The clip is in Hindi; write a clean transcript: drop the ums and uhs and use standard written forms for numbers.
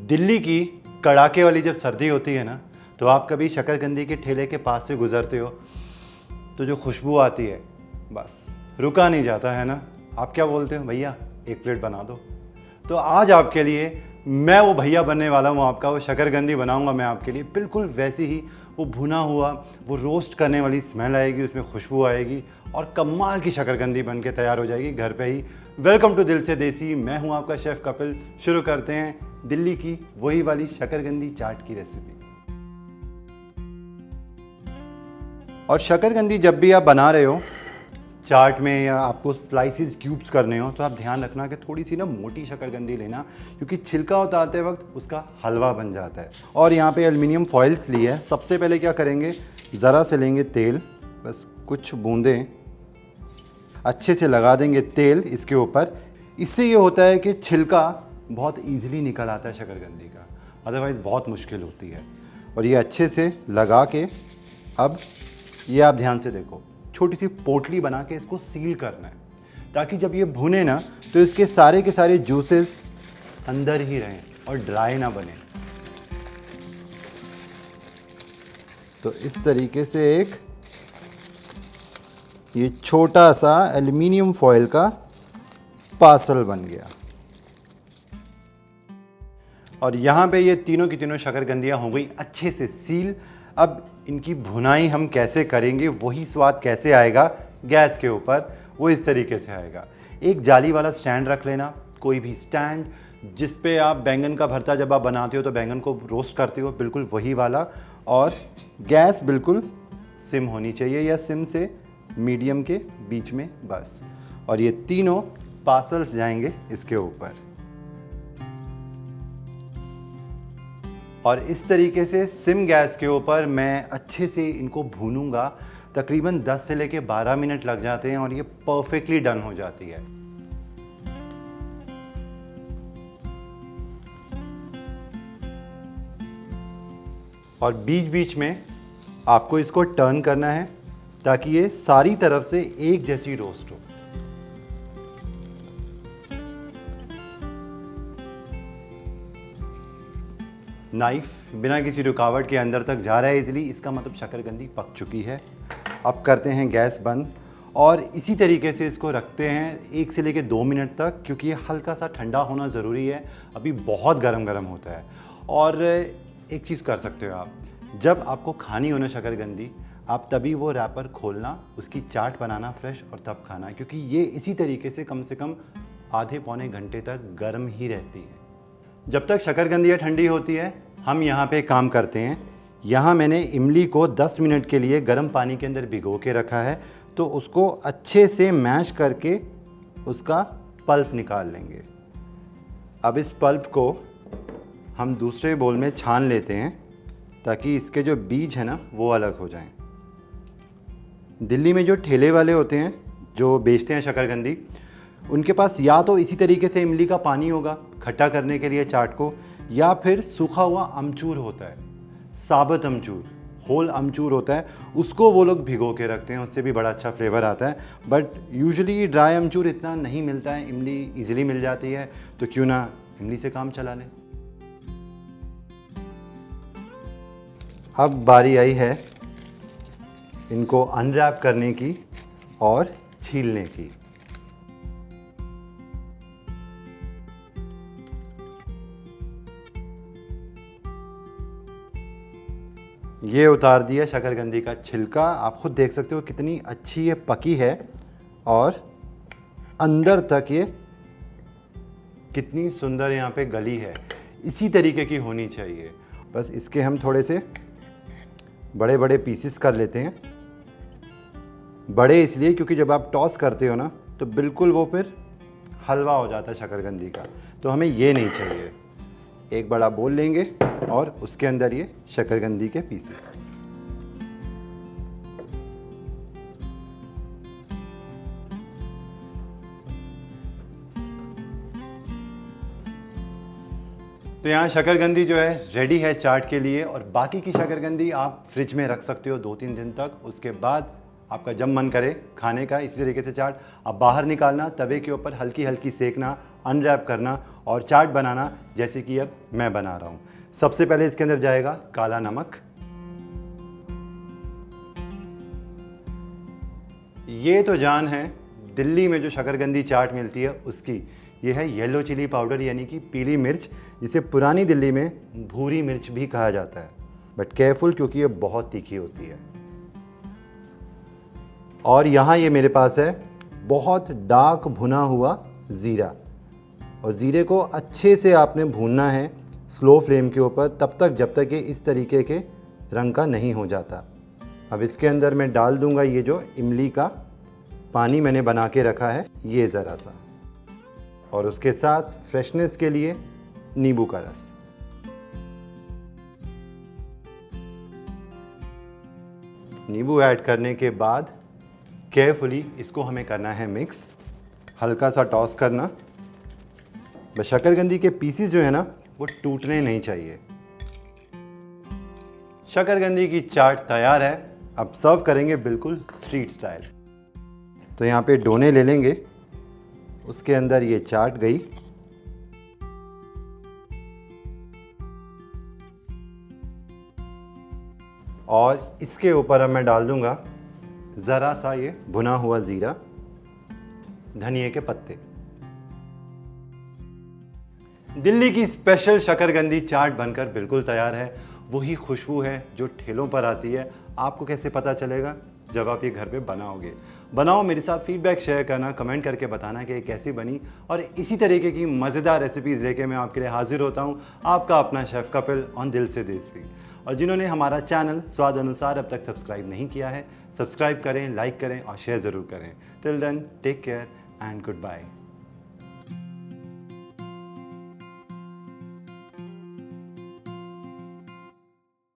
दिल्ली की कड़ाके वाली जब सर्दी होती है ना, तो आप कभी शकरकंदी के ठेले के पास से गुजरते हो तो जो खुशबू आती है, बस रुका नहीं जाता है ना। आप क्या बोलते हो, भैया एक प्लेट बना दो। तो आज आपके लिए मैं वो भैया बनने वाला हूँ, आपका वो शकरकंदी बनाऊँगा मैं आपके लिए। बिल्कुल वैसी ही वो भुना हुआ, वो रोस्ट करने वाली स्मेल आएगी, उसमें खुशबू आएगी और कमाल की शकरकंदी बन के तैयार हो जाएगी घर पे ही। वेलकम टू दिल से देसी, मैं हूँ आपका शेफ़ कपिल। शुरू करते हैं दिल्ली की वही वाली शकरकंदी चाट की रेसिपी। और शकरकंदी जब भी आप बना रहे हो चाट में, या आपको स्लाइसिस क्यूब्स करने हो, तो आप ध्यान रखना कि थोड़ी सी ना मोटी शकरकंदी लेना, क्योंकि छिलका उतारते वक्त उसका हलवा बन जाता है। और यहाँ पे एल्युमिनियम फॉइल्स ली है। सबसे पहले क्या करेंगे, ज़रा से लेंगे तेल, बस कुछ बूंदें अच्छे से लगा देंगे तेल इसके ऊपर। इससे ये होता है कि छिलका बहुत ईजिली निकल आता है शकरकंदी का, अदरवाइज़ बहुत मुश्किल होती है। और ये अच्छे से लगा के अब ये आप ध्यान से देखो, छोटी सी पोटली बना के इसको सील करना है, ताकि जब ये भुने ना तो इसके सारे के सारे जूसेस अंदर ही रहें और ड्राई ना बने। तो इस तरीके से एक ये छोटा सा एल्युमिनियम फॉइल का पार्सल बन गया। और यहाँ पे ये तीनों की तीनों शकरकंदियाँ हो गई अच्छे से सील। अब इनकी भुनाई हम कैसे करेंगे, वही स्वाद कैसे आएगा गैस के ऊपर, वो इस तरीके से आएगा। एक जाली वाला स्टैंड रख लेना, कोई भी स्टैंड जिस पे आप बैंगन का भरता जब आप बनाते हो तो बैंगन को रोस्ट करते हो, बिल्कुल वही वाला। और गैस बिल्कुल सिम होनी चाहिए, या सिम से मीडियम के बीच में, बस। और ये तीनों पार्सल्स जाएंगे इसके ऊपर। और इस तरीके से सिम गैस के ऊपर मैं अच्छे से इनको भूनूंगा। तकरीबन 10 से लेके 12 मिनट लग जाते हैं और ये परफेक्टली डन हो जाती है। और बीच बीच में आपको इसको टर्न करना है ताकि ये सारी तरफ से एक जैसी रोस्ट हो। नाइफ बिना किसी रुकावट के अंदर तक जा रहा है इजीली, इसका मतलब शकरकंदी पक चुकी है। अब करते हैं गैस बंद और इसी तरीके से इसको रखते हैं 1 से लेकर 2 मिनट तक, क्योंकि ये हल्का सा ठंडा होना ज़रूरी है, अभी बहुत गरम गरम होता है। और एक चीज़ कर सकते हो आप, जब आपको खानी हो ना शकरकंदी, आप तभी वो रैपर खोलना, उसकी चाट बनाना फ्रेश और तब खाना, क्योंकि ये इसी तरीके से कम आधे पौने घंटे तक गर्म ही रहती है। जब तक शकरकंदियाँ ठंडी होती है हम यहाँ पे काम करते हैं। यहाँ मैंने इमली को 10 मिनट के लिए गर्म पानी के अंदर भिगो के रखा है, तो उसको अच्छे से मैश करके उसका पल्प निकाल लेंगे। अब इस पल्प को हम दूसरे बोल में छान लेते हैं ताकि इसके जो बीज है ना वो अलग हो जाएं। दिल्ली में जो ठेले वाले होते हैं जो बेचते हैं शकरकंदी, उनके पास या तो इसी तरीके से इमली का पानी होगा खट्टा करने के लिए चाट को, या फिर सूखा हुआ अमचूर होता है, साबुत अमचूर, होल अमचूर होता है, उसको वो लोग भिगो के रखते हैं, उससे भी बड़ा अच्छा फ्लेवर आता है। बट यूजुअली ड्राई अमचूर इतना नहीं मिलता है, इमली इजीली मिल जाती है, तो क्यों ना इमली से काम चला लें। अब बारी आई है इनको अनरैप करने की और छीलने की। ये उतार दिया शकरकंदी का छिलका, आप खुद देख सकते हो कितनी अच्छी ये पकी है और अंदर तक ये कितनी सुंदर यहाँ पे गली है। इसी तरीके की होनी चाहिए। बस इसके हम थोड़े से बड़े बड़े पीसेस कर लेते हैं। बड़े इसलिए क्योंकि जब आप टॉस करते हो ना तो बिल्कुल वो फिर हलवा हो जाता है शकरकंदी का, तो हमें ये नहीं चाहिए। एक बड़ा बोल लेंगे और उसके अंदर ये शकरकंदी के पीसेस। तो यहाँ शकरकंदी जो है रेडी है चाट के लिए, और बाकी की शकरकंदी आप फ्रिज में रख सकते हो 2-3 दिन तक। उसके बाद आपका जब मन करे खाने का, इसी तरीके से चाट आप बाहर निकालना, तवे के ऊपर हल्की हल्की सेकना, अनरैप करना और चाट बनाना जैसे कि अब मैं बना रहा हूँ। सबसे पहले इसके अंदर जाएगा काला नमक। ये तो जान है दिल्ली में जो शकरकंदी चाट मिलती है उसकी। ये है येलो चिली पाउडर यानी कि पीली मिर्च, जिसे पुरानी दिल्ली में भूरी मिर्च भी कहा जाता है, बट केयरफुल क्योंकि ये बहुत तीखी होती है। और यहाँ ये मेरे पास है बहुत डार्क भुना हुआ ज़ीरा, और ज़ीरे को अच्छे से आपने भूनना है स्लो फ्लेम के ऊपर तब तक जब तक ये इस तरीके के रंग का नहीं हो जाता। अब इसके अंदर मैं डाल दूंगा ये जो इमली का पानी मैंने बना के रखा है ये ज़रा सा, और उसके साथ फ्रेशनेस के लिए नींबू का रस। नींबू ऐड करने के बाद केयरफुली इसको हमें करना है मिक्स, हल्का सा टॉस करना। बस शकरकंदी के पीसीस जो है ना वो टूटने नहीं चाहिए। शकरकंदी की चाट तैयार है। अब सर्व करेंगे बिल्कुल स्ट्रीट स्टाइल। तो यहाँ पे डोने ले लेंगे, उसके अंदर ये चाट गई, और इसके ऊपर अब मैं डाल दूंगा ज़रा सा ये भुना हुआ ज़ीरा, धनिए के पत्ते। दिल्ली की स्पेशल शकरकंदी चाट बनकर बिल्कुल तैयार है। वही खुशबू है जो ठेलों पर आती है। आपको कैसे पता चलेगा? जब आप ये घर पे बनाओगे। बनाओ, मेरे साथ फीडबैक शेयर करना, कमेंट करके बताना कि ये कैसी बनी, और इसी तरीके की मज़ेदार रेसिपीज़ लेके मैं आपके लिए हाजिर होता हूँ। आपका अपना शेफ़ कपिल ऑन दिल से देसी। और जिन्होंने हमारा चैनल स्वाद अनुसार अब तक सब्सक्राइब नहीं किया है, सब्सक्राइब करें, लाइक करें और शेयर ज़रूर करें। Till then take care and good bye.